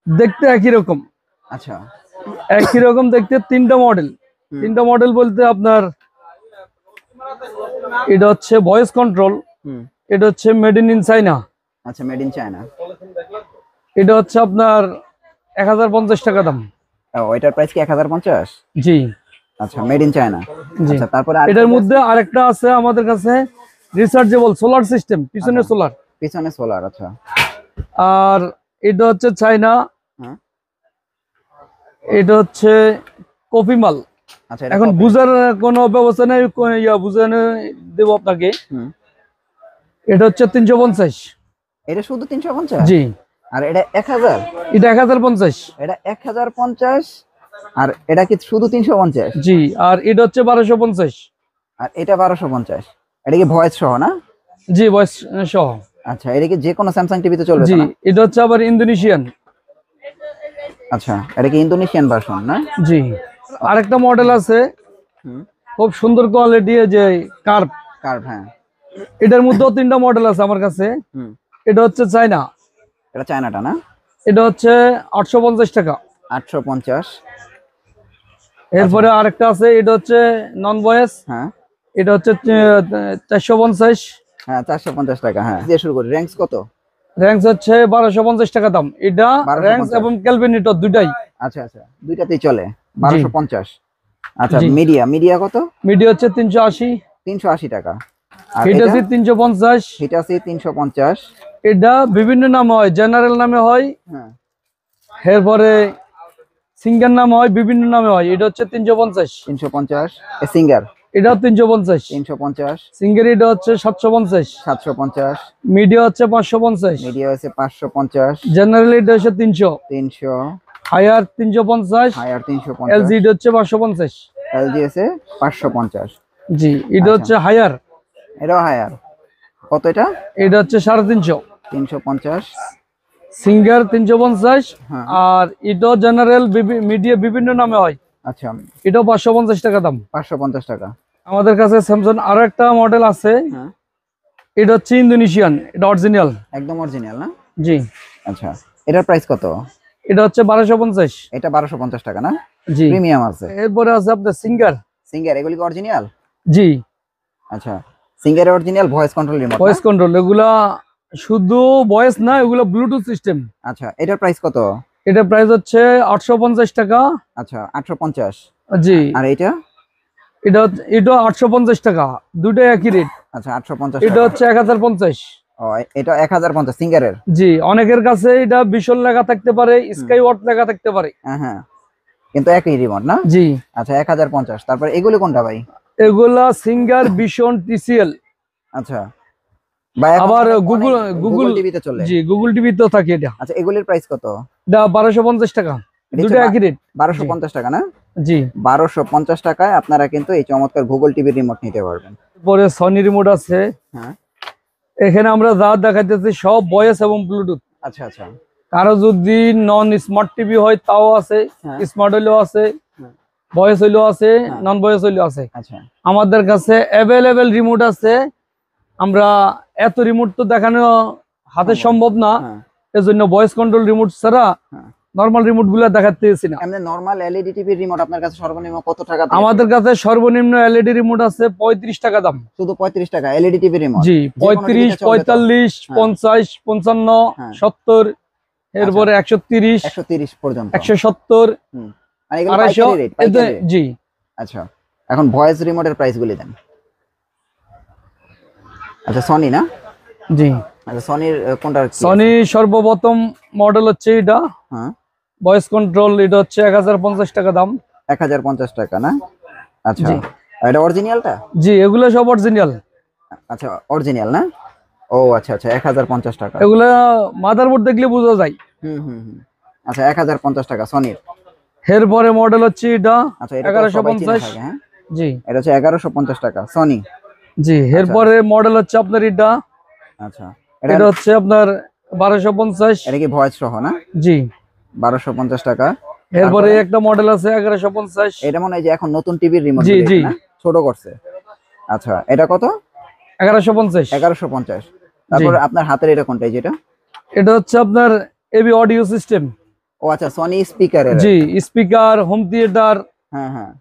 দেখতে একই রকম। আচ্ছা, একই রকম দেখতে তিনটা মডেল। তিনটা মডেল বলতে আপনার এটা হচ্ছে ভয়েস কন্ট্রোল, হুম, এটা হচ্ছে মেড ইন চাইনা, আচ্ছা, মেড ইন চায়না। এটা হচ্ছে আপনার 1050 টাকা দাম। ও, এটার প্রাইস কি 1050? জি আচ্ছা, মেড ইন চায়না। জি। আচ্ছা, তারপরে আরেকটা এটার মধ্যে আরেকটা আছে আমাদের কাছে, রিচার্জেবল সোলার সিস্টেম, পিছনে আচ্ছা, সোলার। পিছনে সোলার। আচ্ছা, আর এটা হচ্ছে চাইনা, হ্যাঁ, এটা হচ্ছে কপি মাল। আচ্ছা, এটা এখন কত? বুঝার কোনো ব্যবস্থা নেই, বুঝানো দেবো আপনাকে। হুম, এটা হচ্ছে 350। এটা শুধু 350? জি। আর এটা 1000? এটা 1050। এটা 1050, আর এটা কি শুধু 350? জি। আর এটা হচ্ছে 1250। আর এটা 1250। এটা কি ভয়েস সহ না? জি, ভয়েস সহ। আচ্ছা, এটা কি যে কোনো স্যামসাং টিভিতে চলবে তো জি। না? এটা হচ্ছে আবার ইন্দোনেশিয়ান। আচ্ছা, এটা কি ইন্দোনেশিয়ান ভার্সন না? জি। আরেকটা মডেল আছে, হুম, খুব সুন্দর কোয়ালিটি, যে কার্ভ। কার্ভ, হ্যাঁ। এটার মধ্যেও তিনটা মডেল আছে আমার কাছে। হুম, এটা হচ্ছে চাইনা, এটা চায়নাটা না? এটা হচ্ছে 850 টাকা। 850। এরপরে আরেকটা আছে, এটা হচ্ছে নন ভয়েস, হ্যাঁ, এটা হচ্ছে 450। হ্যাঁ, 450 টাকা। হ্যাঁ, দিয়ে শুরু করি। র্যাঙ্কস কত? র্যাঙ্কস হচ্ছে 1250 টাকা দাম। এটা র্যাঙ্কস 1250। এবং ক্যালভিনিটর দুটাই। আচ্ছা, আচ্ছা, দুইটাতেই চলে। জি 1250। আচ্ছা, জি। মিডিয়া, মিডিয়া কত? মিডিয়া হচ্ছে 380। 380 টাকা। আর এটা? হিটাসি 350। হিটাসি 350। এটা বিভিন্ন নামে হয়, জেনারেল নামে হয়, হ্যাঁ, এরপরে সিঙ্গার নামে হয়, বিভিন্ন নামে হয়। এটা হচ্ছে 350। 350। সিঙ্গার? এটাও 350। 350। সিঙ্গার এটা হচ্ছে 750। 750। মিডিয়া হচ্ছে 550। মিডিয়া হচ্ছে 550। জেনারেল এটা হচ্ছে 300। 300। হায়ার 350। হায়ার 350। এলজি এটা হচ্ছে 550। এলজি আছে 550। জি। এটা আচ্ছা, হচ্ছে হায়ার, এটাও হায়ার। কত এটা? এটা হচ্ছে 350। 350। সিঙ্গার 350। হ্যাঁ, আর এটাও জেনারেল, মিডিয়া বিভিন্ন নামে হয়। আচ্ছা, এটাও 550 টাকা দাম। 550 টাকা। আমাদের কাছে স্যামসাং আরো একটা মডেল আছে, হ্যাঁ, এটা হচ্ছে ইন্দোনেশিয়ান, এটা অরিজিনাল। একদম অরিজিনাল না? জি। আচ্ছা, এটার প্রাইস কত? এটা হচ্ছে 1250। এটা 1250 টাকা না? জি। প্রিমিয়াম আছে। এরপরে আছে আপনার সিঙ্গার। সিঙ্গার, এগুলি কি অরিজিনাল? জি। আচ্ছা, singer original, voice control remote না? ভয়েস কন্ট্রোল, এগুলা শুধু ভয়েস না, এগুলো ব্লুটুথ সিস্টেম। আচ্ছা, এটার প্রাইস কত? এটা প্রাইস হচ্ছে 850 টাকা। আচ্ছা, 850। জি। আর এটা? এটা 850 টাকা, দুটোই একই রেট। আচ্ছা, 850 এটা টাকা। হচ্ছে 1050। ও, এটা 1050 সিঙ্গারের। জি। অনেকের কাছে এটা বিশাল লেখা থাকতে পারে, স্কাই ওয়াট লেখা থাকতে পারে। হ্যাঁ, হ্যাঁ, কিন্তু একই রিমোট না? জি। আচ্ছা, 1050। তারপর এগুলি কোনটা ভাই? এগুলা সিঙ্গার, ভিশন, টিসিএল। আচ্ছা, বা এখন আবার অনেক গুগল টিভিতে চলে। জি, গুগল টিভিতেও থাকে এটা। আচ্ছা, এগুলির প্রাইস কত? এটা 1250 টাকা, এটা দুটো হচ্ছে একই রেট। 1250 টাকা না? জি। 1250 টাকায় আপনারা কিন্তু এই চমৎকার গুগল টিভির রিমোট নিতে পারবেন। পরে সনি রিমোট আছে। হ্যাঁ, এখানে আমরা যা দেখাইতেছি সব ভয়েস এবং ব্লুটুথ। আচ্ছা, আচ্ছা, কারো যদি নন স্মার্ট টিভি হয় তাও আছে, হ্যাঁ, স্মার্ট হইলেও আছে, হ্যাঁ, ভয়েস হইলেও আছে, হ্যাঁ। নন ভয়েস হইলেও আছে। আচ্ছা, আমাদের কাছে অ্যাভেলেবেল রিমোট আছে। আমরা এত রিমোট তো দেখানো হাতে সম্ভব না, হ্যাঁ, এজন্য ভয়েস কন্ট্রোল রিমোট ছাড়া হ্যাঁ। নরমাল রিমোট গুলা দেখাতেছি না। এমনি নরমাল এলইডি টিভির রিমোট আপনার কাছে সর্বনিম্ন কত টাকা থেকে? আমাদের কাছে সর্বনিম্ন এলইডি রিমোট আছে 35 টাকা দাম। শুধু 35 টাকা এলইডি টিভি রিমোট? জি। যে কোনো 35, টিভিতে চলবে তো? 45, হ্যাঁ। 50, 55, হ্যাঁ। 70, এরপরে 130, 130 পর্যন্ত? 170, হুম। আর এগুলো 250। পাইকারি রেট? পাইকারি রেট? জি। আচ্ছা, এখন ভয়েস রিমোটের প্রাইস গুলি দেন। আচ্ছা, সনি না? জি। আচ্ছা, সনির কোনটা? সনি সর্বপ্রথম মডেল হচ্ছে এটা, হ্যাঁ, ভয়েস কন্ট্রোল। এটা হচ্ছে 1050 টাকা দাম। 1050 টাকা না? আচ্ছা, জি। আর এটা অরিজিনালটা? জি, এগুলো সব অরিজিনাল। আচ্ছা, অরিজিনাল না? ও, আচ্ছা, আচ্ছা, 1050 টাকা। এগুলা মাদারবোর্ড দেখলে বোঝা যায়। হুম, হুম, হুম। আচ্ছা, 1050 টাকা সনির। এরপরে মডেল হচ্ছে এটা আচ্ছা, এটা তো সবাই চিনে 1150। থাকে। হ্যাঁ, জি। এটা হচ্ছে 1150 টাকা সনি। জি। এরপরে মডেল হচ্ছে আপনার এটা, আচ্ছা, এটা হচ্ছে আপনার 1250। এটা কি ভয়েস সহ না? জি। 1250 টাকা। এরপরে একটা মডেল আছে 1150। এটা মনে হয় যে এখন নতুন টিভির রিমোট জি জি। না, ছোট করছে। আচ্ছা, এটা কত? 1150। 1150। তারপর আপনার হাতের এটা কোনটা, যেটা? এটা হচ্ছে আপনার এবি অডিও সিস্টেম। ও আচ্ছা, সনি স্পিকারের। জি, স্পিকার, হোম থিয়েটার, হ্যাঁ হ্যাঁ,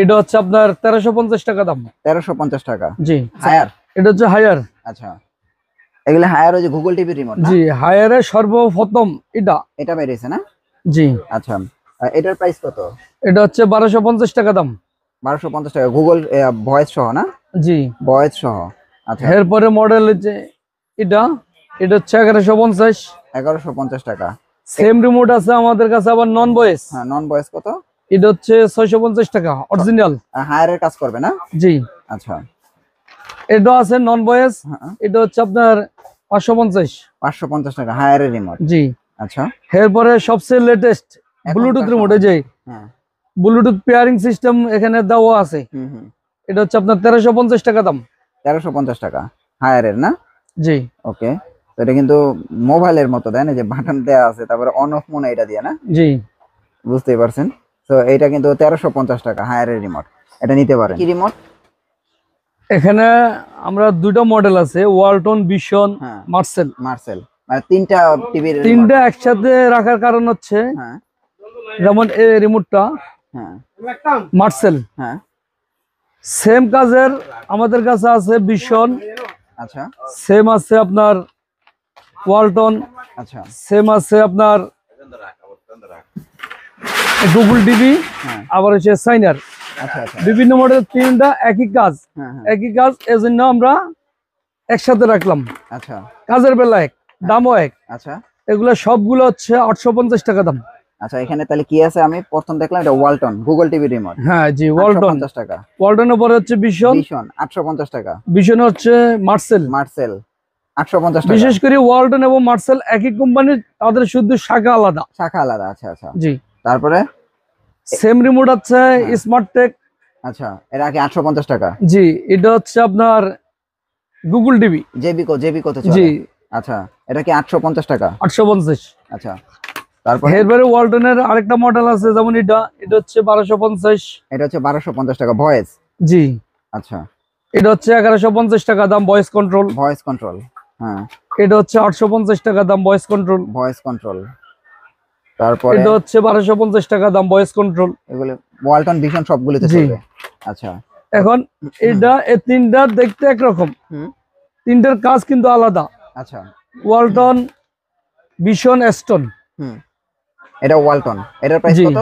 এটা হচ্ছে আপনার 1350 টাকা দাম। 1350 টাকা। জি, হায়ার। এটা হচ্ছে হায়ার। আচ্ছা, এগুলো হায়ার ওই যে গুগল টিভি রিমোট না? জি, হায়ারে সর্বপ্রথম এটা। এটা বেরিয়েছে না? জি, আচ্ছা, এটার প্রাইস কত? এটা হচ্ছে 1250 টাকা দাম। 1250 টাকা, গুগল ভয়েস সহ না? জি, ভয়েস সহ। আচ্ছা, এরপরে মডেল হচ্ছে এটা, এটা হচ্ছে 1150। 1150 টাকা। সেম রিমোট আছে আমাদের কাছে আবার নন ভয়েস। হ্যাঁ, নন ভয়েস কত? এটা হচ্ছে 650 টাকা অরিজিনাল। হায়ারের কাজ করবে না? জি, আচ্ছা, এটা আছে নন ভয়েস, হ্যাঁ, এটা হচ্ছে আপনার 550। 550 টাকা হায়ারের রিমোট। জি, আচ্ছা, এরপরে সবচেয়ে লেটেস্ট ব্লুটুথ এখনকার রিমোট, সময়। এই যে হ্যাঁ, ব্লুটুথ পেয়ারিং সিস্টেম এখানে দেওয়া আছে। হুম, এটা হচ্ছে আপনার 1350 টাকা দাম। 1350 টাকা হায়ারের না? জি, ওকে, তো এটা কিন্তু মোবাইলের মতো তাই না, যে বাটন দেওয়া আছে, তারপরে অন অফ মনে এটা দিয়ে না? জি, বুঝতেই পারছেন। তো এটা কিন্তু 1350 টাকা হায়ারের রিমোট, এটা নিতে পারেন। কি রিমোট? এখানে আমরা দুটো মডেল আছে, ওয়ালটন, ভিশন, হ্যাঁ, মার্সেল। মার্সেল, মানে তিনটা টিভির রিমোট। তিনটা একসাথে রাখার কারণ হচ্ছে, হ্যাঁ যেমন এই রিমোটটা হ্যাঁ মার্সেল, হ্যাঁ, সেম কাজের আমাদের কাছে আছে ভিশন, আচ্ছা সেম আছে আপনার ওয়ালটন, আচ্ছা, সেম আছে আপনার গুগল টিভি, হ্যাঁ আবার হচ্ছে সাইনার। আচ্ছা আচ্ছা, বিভিন্ন মডেল, তিনটা একই কাজ, হ্যাঁ হ্যাঁ, একই কাজ, এজন্য আমরা একসাথে রাখলাম। আচ্ছা কাজের বেলা এক, দামও এক। আচ্ছা এগুলো সবগুলো হচ্ছে 850 টাকা দাম। আচ্ছা, এখানে তাহলে কি আছে? আমি প্রথম দেখলাম এটা ওয়ালটন গুগল টিভি রিমোট। হ্যাঁ জি, ওয়ালটন। 850 টাকা। ওয়ালটনের পরে হচ্ছে ভিশন, ভিশন 850 টাকা। ভিশন হচ্ছে মার্সেল। মার্সেল 850 টাকা। বিশেষ করে ওয়ালটন এবং মার্সেল একই কোম্পানির, তাদের শুধু শাখা আলাদা। শাখা আলাদা, আচ্ছা আচ্ছা। জি, তারপরে সেম রিমোট আছে স্মার্ট টেক। আচ্ছা, এর আগে 850 টাকা। জি, এটা হচ্ছে আপনার গুগল টিভি। জেবিকো তো জি, চলে। আচ্ছা, এটা কি 850 টাকা? 850। আচ্ছা, তারপরে এরপরে ওয়ালটনের আরেকটা মডেল আছে, যেমন এটা, এটা হচ্ছে 1250। এটা হচ্ছে 1250 টাকা ভয়েস। জি, আচ্ছা, এটা হচ্ছে 1150 টাকা দাম, ভয়েস কন্ট্রোল। Voice control. হ্যাঁ, এটা হচ্ছে 850 টাকা দাম, ভয়েস কন্ট্রোল। Voice control. তারপরে এটা হচ্ছে 1250 টাকা দাম, ভয়েস কন্ট্রোল। এগুলো ওয়ালটন ভিশন সবগুলোতে জি। চলবে। আচ্ছা, এখন এটা, এই তিনটা দেখতে একরকম, হুম, তিনটার কাজ কিন্তু আলাদা। আচ্ছা, ওয়ালটন, ভিশন, এস্টন। হুম, এটা ওয়ালটন, এটার প্রাইস জি। কত?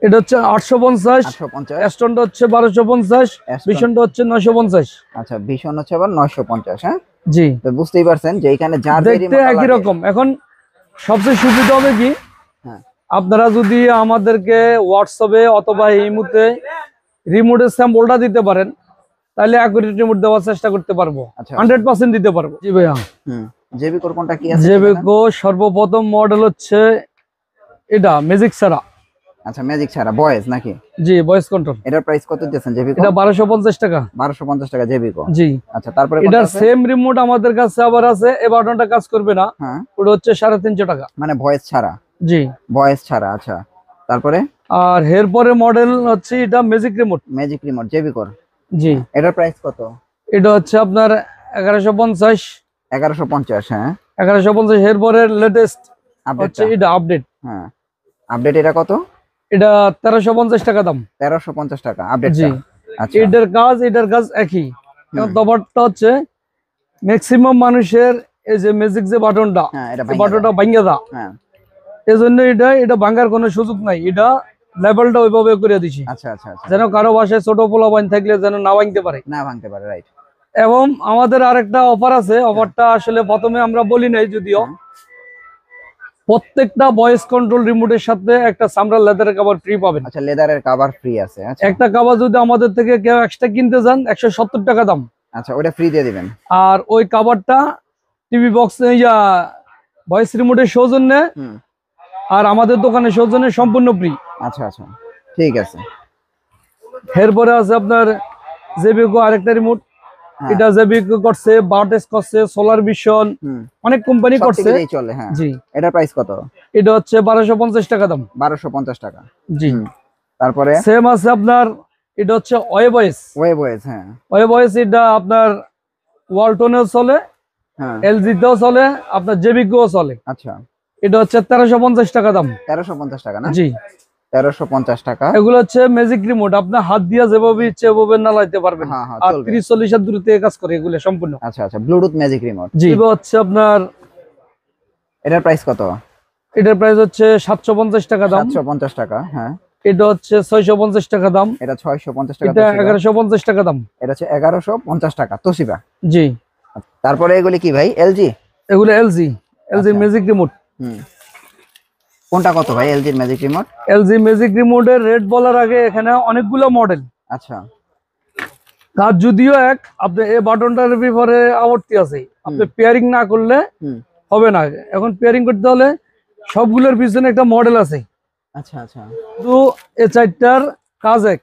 এটা হচ্ছে 850, 850। এস্টনটা হচ্ছে 1250, Aston। ভিশনটা হচ্ছে 950। আচ্ছা, ভীষণ হচ্ছে আবার 950। হ্যাঁ, জি, তো বুঝতেই পারছেন যে এখানে যার যে দেখতে remote টা একই লাগে। রকম। এখন সবচেয়ে সুবিধা হবে কি, হ্যাঁ, আপনারা যদি আমাদেরকে হোয়াটসঅ্যাপে অথবা ইমোতে রিমোটের স্যাম্পলটা দিতে পারেন, তাহলে অ্যাকুরেট রিমোট দেওয়ার চেষ্টা করতে পারবো, আচ্ছা 100% দিতে পারবো। জি ভাইয়া, জেবিকোর কোনটা কি আছে? জেবিকো সর্বপ্রথম মডেল হচ্ছে এটা ম্যাজিক ছাড়া। আচ্ছা, ম্যাজিক ছাড়া ভয়েস নাকি? জি, ভয়েস কন্ট্রোল। এটার প্রাইস কত দিয়েছেন জেবিকো? এটা 1250 টাকা। 1250 টাকা জেবিকো। জি, আচ্ছা, তারপরে এটার সেম রিমোট আমাদের কাছে আবার আছে, এই বাটনটা কাজ করবে না, হ্যাঁ, ওটা হচ্ছে 350 টাকা। মানে ভয়েস ছাড়া। জি, ভয়েস ছাড়া, আচ্ছা। তারপরে আর এরপরে মডেল হচ্ছে এটা ম্যাজিক রিমোট। ম্যাজিক রিমোট জেবিকোর। জি, এটার প্রাইস কত? এটা হচ্ছে আপনার 1150। 1150। হ্যাঁ, 1150। এরপরে লেটেস্ট হচ্ছে আপডেটটা। এটা আপডেট, হ্যাঁ, আপডেট এটা কত? এটা 1350 টাকা দাম। 1350 টাকা আপডেটটা। জি, আচ্ছা, এটার কাজ একই। এখন তফাৎটা হচ্ছে ম্যাক্সিমাম মানুষের এই যে ম্যাজিক যে বাটনটা, হ্যাঁ, এটা এই বাটনটা ভাঙিয়ে দা, হ্যাঁ, এজন্য এটা ভাঙার কোনো সুযোগ নাই। এটা লেভেলটা ওইভাবে করে দিছি, আচ্ছা আচ্ছা আচ্ছা, যেন কারো বাসায় ছোট পোলা বাইন থাকলে যেন না ভাঙতে পারে। না ভাঙতে পারে, রাইট। এবং আমাদের আরেকটা অফার আছে, অফারটা আসলে প্রথমে আমরা বলি নাই যদিও, প্রত্যেকটা ভয়েস কন্ট্রোল রিমোটের সাথে একটা চামড়া লেদারের কভার ফ্রি পাবেন। আচ্ছা, লেদারের কভার ফ্রি আছে। আচ্ছা একটা কভার যদি আমাদের থেকে কেউ এক্সট্রা কিনতে যান 170 টাকা দাম। আচ্ছা, ওটা ফ্রি দিয়ে দিবেন। আর ওই কভারটা টিভি বক্স ভয়েস রিমোটের সৌজন্যে হুম, আর আমাদের দোকানের সৌজন্যে সম্পূর্ণ ফ্রি। আচ্ছা আচ্ছা, ঠিক আছে। এরপরে আছে আপনার জেবিকো আরেকটা রিমোট, হ্যাঁ, এটা জেবিকো করছে, বার্টেস করছে, সোলার ভিশন, হুম, অনেক কোম্পানি সব করছে। দিকেই চলে। হ্যাঁ, জি, এটার প্রাইস কত? এটা হচ্ছে 1250 টাকা দাম। 1250 টাকা। জি, হুম, তারপরে সেম আছে আপনার, এটা হচ্ছে ওয়েবয়েস। ওয়েবয়েস। হ্যাঁ ওয়েবয়েস এটা আপনার ওয়ালটনেও চলে, হ্যাঁ, এলজিতেও চলে, আপনার জেবিকোও চলে। আচ্ছা, এটা হচ্ছে 1350 টাকা দাম। 1350 টাকা না? জি 1350 টাকা। এগুলো হচ্ছে ম্যাজিক রিমোট, আপনার হাত দিয়া যেভাবে ইচ্ছে ওভাবে নাড়াইতে পারবেন। হ্যাঁ হ্যাঁ আর চলবে। 30-40 এর দূরত্বে কাজ করে এগুলো সম্পূর্ণ। আচ্ছা আচ্ছা, ব্লুটুথ ম্যাজিক রিমোট। জি এটা হচ্ছে আপনার, এটার প্রাইস কত? এটার প্রাইস হচ্ছে 750 টাকা দাম। 750 টাকা, হ্যাঁ। এটা হচ্ছে 650 টাকা দাম। এটা 650 টাকা। এটা 1150 টাকা দাম। এটা হচ্ছে 1150 টাকা তোশিবা। জি তারপরে এগুলি কি ভাই? এলজি? এগুলো এলজি ম্যাজিক রিমোট। কোনটা কত ভাই এলজির ম্যাজিক রিমোট? এলজি ম্যাজিক রিমোটের রেট বলার আগে এখানে অনেকগুলো মডেল। আচ্ছা, কাজ যদিও এক, আপনি এই বাটনটার ব্যাপারে আবর্তি আছে, আপনি পেয়ারিং না করলে হবে না। এখন পেয়ারিং করতে হলে সবগুলোর পিছনে একটা মডেল আছে। আচ্ছা আচ্ছা, তো এই চারটার কাজ এক।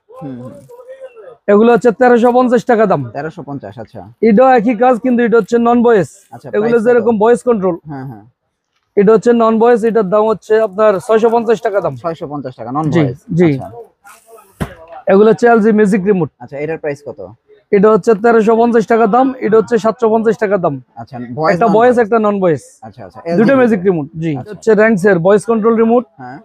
এগুলো হচ্ছে 1350 টাকা দাম। 1350। আচ্ছা, এটা একই কাজ কিন্তু এটা হচ্ছে নন ভয়েস। আচ্ছা, এগুলো যেরকম ভয়েস কন্ট্রোল, হ্যাঁ হ্যাঁ, এটা হচ্ছে নন ভয়েস। এটার দাম হচ্ছে আপনার 650 টাকা দাম। 650 টাকা নন জি ভয়েস। জি, এগুলো হচ্ছে এলজি ম্যাজিক রিমোট। আচ্ছা, এটার প্রাইস কত? এটা হচ্ছে 1350 টাকা দাম। এটা হচ্ছে 750 টাকা দাম। আচ্ছা, ভয়েস, একটা ভয়েস একটা নন ভয়েস। আচ্ছা আচ্ছা, দুটো ম্যাজিক রিমোট। জি এটা হচ্ছে র্যাঙ্কস এর ভয়েস কন্ট্রোল রিমোট। হ্যাঁ,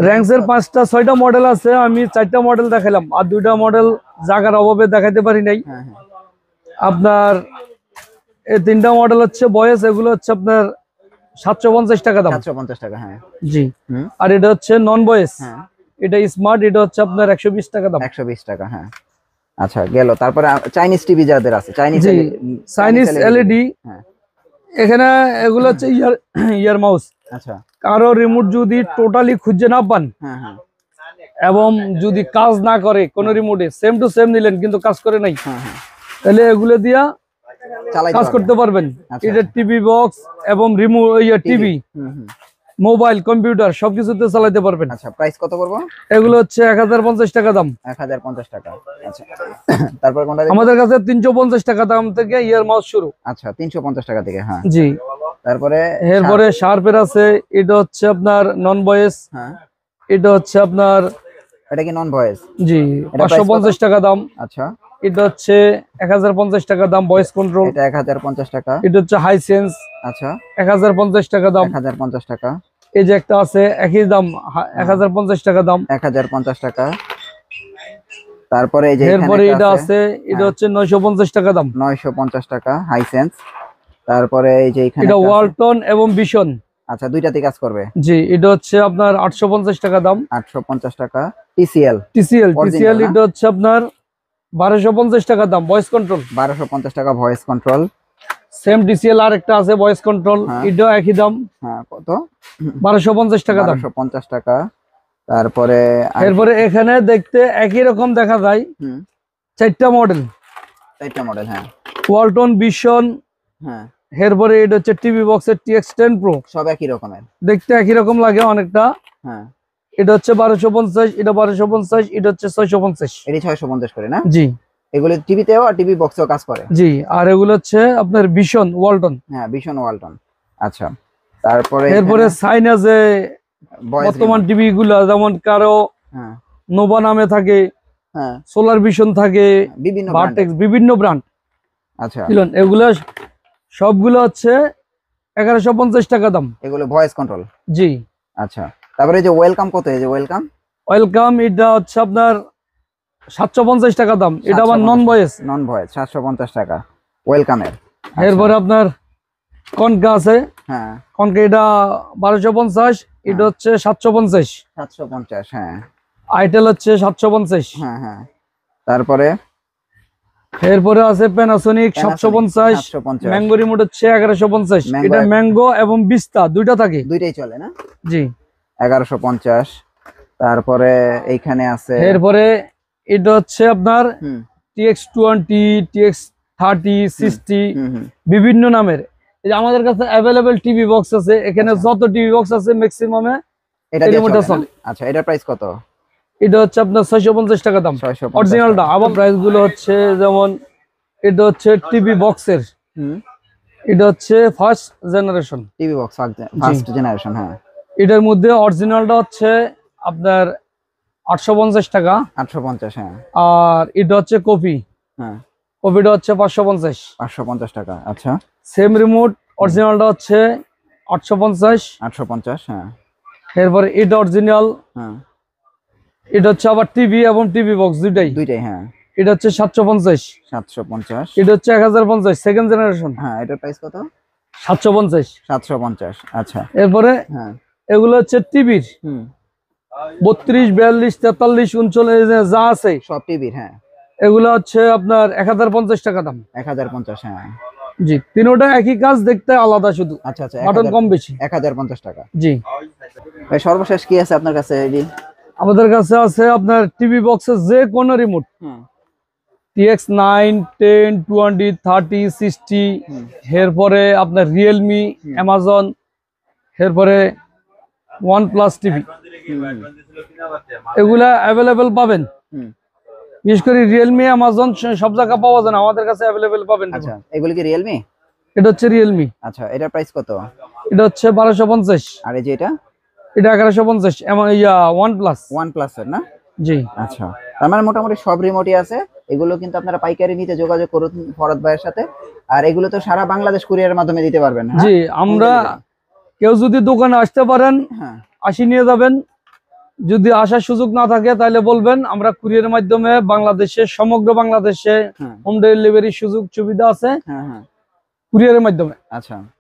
র্যাঙ্কস এর 5টা-6টা মডেল আছে, আমি 4টা মডেল দেখালাম, আর 2টা মডেল জায়গার অভাবে দেখাইতে পারি নাই। হ্যাঁ হ্যাঁ, আপনার এই 3টা মডেল হচ্ছে ভয়েস, এগুলো হচ্ছে আপনার 750 টাকা দাম। 750 টাকা, হ্যাঁ। জি, আর এটা হচ্ছে নন ভয়েস, হ্যাঁ, এটা স্মার্ট, এটা হচ্ছে আপনার 120 টাকা দাম। 120 টাকা, হ্যাঁ। আচ্ছা গেল। তারপরে চাইনিজ টিভি যাদের আছে, চাইনিজ এলইডি, হ্যাঁ। এখানে এগুলো হচ্ছে ইয়ার মাউস। আচ্ছা, কারো রিমোট যদি টোটালি খুঁজে না পান, হ্যাঁ হ্যাঁ, এবং যদি কাজ না করে কোন রিমোটে, সেম টু সেম নিলেন কিন্তু কাজ করে নাই, হ্যাঁ হ্যাঁ, তাহলে এগুলো দিয়া কাজ করতে পারবেন। আচ্ছা, এটা টিভি বক্স এবং রিমোট, টিভি, মোবাইল, কম্পিউটার সবকিছুতে চালাতে পারবেন। আচ্ছা, প্রাইস কত পড়বে? এগুলো হচ্ছে 1050 টাকা দাম। 1050 টাকা। আচ্ছা, তারপর কোনটা? আমাদের কাছে 350 টাকা দাম থেকে ইয়ার মাউস শুরু। আচ্ছা, 350 টাকা থেকে, হ্যাঁ। জি, তারপরে এরপরে শার্পের আছে, এটা হচ্ছে আপনার নন ভয়েস। হ্যাঁ, এটা হচ্ছে আপনার, এটা কি নন ভয়েস? জি 550 টাকা দাম। আচ্ছা, এটা হচ্ছে 1050 টাকা দাম ভয়েস কন্ট্রোল। এটা 1050 টাকা। এটা হচ্ছে হাই সেন্স। আচ্ছা, 1050 টাকা দাম। 1050 টাকা। এই যে একটা আছে একই দাম, 1050 টাকা দাম। 1050 টাকা। তারপরে এই যে এরপরে এটা আছে, এটা হচ্ছে 950 টাকা দাম। 950 টাকা হাই সেন্স। তারপরে এই যে এখানে এটা ওয়ালটন এবং ভিশন। আচ্ছা, দুইটাতে কাজ করবে। জি, এটা হচ্ছে আপনার 850 টাকা দাম। 850 টাকা। টিসিএল, এটা হচ্ছে আপনার 1250 টাকা দাম ভয়েস কন্ট্রোল। 1250 টাকা ভয়েস কন্ট্রোল। সেম টিসিএল আর একটা আছে ভয়েস কন্ট্রোল, এটা একই দাম। হ্যাঁ, কত? 1250 টাকা দাম। 1250 টাকা। তারপরে এরপরে এখানে দেখতে একই রকম দেখা যায়, 4টা মডেল। 4টা মডেল, হ্যাঁ। ওয়ালটন, ভিশন, হ্যাঁ। এরপরে এটা হচ্ছে টিভি বক্সের TX10 Pro, সব একই রকমের, দেখতে একই রকম লাগে অনেকটা। হ্যাঁ। এটা হচ্ছে 1250, এটা 1250, এটা হচ্ছে 650। এটি 650 করে না? জি, এগুলো টিভিতেও আর টিভি বক্সেও কাজ করে। জি, আর এগুলো হচ্ছে আপনার ভিশন ওয়ালটন। হ্যাঁ, ভিশন ওয়ালটন। আচ্ছা, তারপরে এরপরে সাইন আছে বর্তমান টিভি গুলা, যেমন কারো নোভা নামে থাকে, হ্যাঁ, সোলার ভিশন থাকে, বিভিন্ন ভার্টেক্স, বিভিন্ন ব্র্যান্ড। আচ্ছা, এগুলো সবগুলো হচ্ছে 1150 টাকা দাম। এগুলো ভয়েস কন্ট্রোল। জি, আচ্ছা, তারপরে এই যে ওয়েলকাম কত? এই যে ওয়েলকাম, এটা হচ্ছে আপনার 750 টাকা দাম। এটা আবার নন ভয়েস। 750 টাকা ওয়েলকামের। এরপরে আপনার কনকা আছে, হ্যাঁ, কনকা, এটা 1250, এটা হচ্ছে 750। 750, হ্যাঁ। আইটেল হচ্ছে 750। হ্যাঁ হ্যাঁ, তারপরে এরপরে আছে প্যানাসোনিক 750। ম্যাঙ্গো রিমোট হচ্ছে 1150। এটা ম্যাঙ্গো এবং বিস্তা দুইটা থাকে, দুইটাই চলে না? জি, 1150। তারপরে এইখানে আছে, এরপরে এটা হচ্ছে আপনার TX20, TX30, 60, বিভিন্ন নামের। এই যে আমাদের কাছে অ্যাভেলেবেল টিভি বক্স আছে, এখানে যত টিভি বক্স আছে ম্যাক্সিমামে এটা রিমোটটা চলে। আচ্ছা, এটার প্রাইস কত? এটা হচ্ছে আপনার 650 টাকা দাম অরিজিনালটা। আবার প্রাইস গুলো হচ্ছে, যেমন এটা হচ্ছে টিভি বক্সের, এটা হচ্ছে first generation TV box, first generation, হ্যাঁ। এটার মধ্যে অরিজিনালটা হচ্ছে আপনার 850 টাকা। 850, হ্যাঁ। আর এটা হচ্ছে কপি, হ্যাঁ, কপিটা হচ্ছে 550 টাকা। আচ্ছা, সেম রিমোট, অরিজিনালটা হচ্ছে 850। 850, হ্যাঁ। এরপরে এটা অরিজিনাল, হ্যাঁ, এটা হচ্ছে আবার টিভি এবং টিভি বক্স দুইটাই। হ্যাঁ। এটা হচ্ছে 750। 750, এটা হচ্ছে 1050 সেকেন্ড জেনারেশন। হ্যাঁ। এটার প্রাইস কত? 750। 750, আচ্ছা। এরপরে হ্যাঁ, এগুলো হচ্ছে টিভির হুম। 32, 42, 43, 39 যা আছে সব টিভির, হ্যাঁ। এগুলো হচ্ছে আপনার 1050 টাকা দাম। 1050, হ্যাঁ। জি, তিনোটা একই কাজ, দেখতে আলাদা, শুধু আচ্ছা, আচ্ছা। বাটন কম বেশি। 1050 টাকা। জি, ভাই সর্বশেষ কি আছে আপনার কাছে? আমাদের কাছে আছে আপনার টিভি বক্সের যে কোনো রিমোট, হুম, TX9, 10, 20, 30, 60। এরপরে আপনার রিয়েলমি, অ্যামাজন, এরপরে OnePlus টিভি, এগুলা অ্যাভেলেবেল পাবেন। হুম। বিশেষ করে রিয়েলমি, অ্যামাজন সব জায়গায় পাওয়া যায় না, আমাদের কাছে অ্যাভেলেবেল পাবেন। আচ্ছা, এগুলো কি রিয়েলমি? এটা হচ্ছে রিয়েলমি। আচ্ছা, এটার প্রাইস কত? এটা হচ্ছে 1250। আর এই যে এটা? এটা 1150। OnePlus। OnePlus এর না? জি, আচ্ছা, তার মানে মোটামুটি সব রিমোটই আছে। এগুলো কিন্তু আপনারা পাইকারি নিতে যোগাযোগ করুন ফরহাদ ভাইয়ের সাথে। আর এগুলো তো সারা বাংলাদেশ কুরিয়ারের মাধ্যমে দিতে পারবেন, হ্যাঁ? জি। আমরা কেউ যদি দোকানে আসতে পারেন, হ্যাঁ। আসি নিয়ে যাবেন। যদি আসার সুযোগ না থাকে তাহলে বলবেন, আমরা কুরিয়ারের মাধ্যমে বাংলাদেশে, সমগ্র বাংলাদেশে হ্যাঁ, হোম ডেলিভারির সুযোগ সুবিধা আছে হ্যাঁ, হ্যাঁ। কুরিয়ারের মাধ্যমে। আচ্ছা।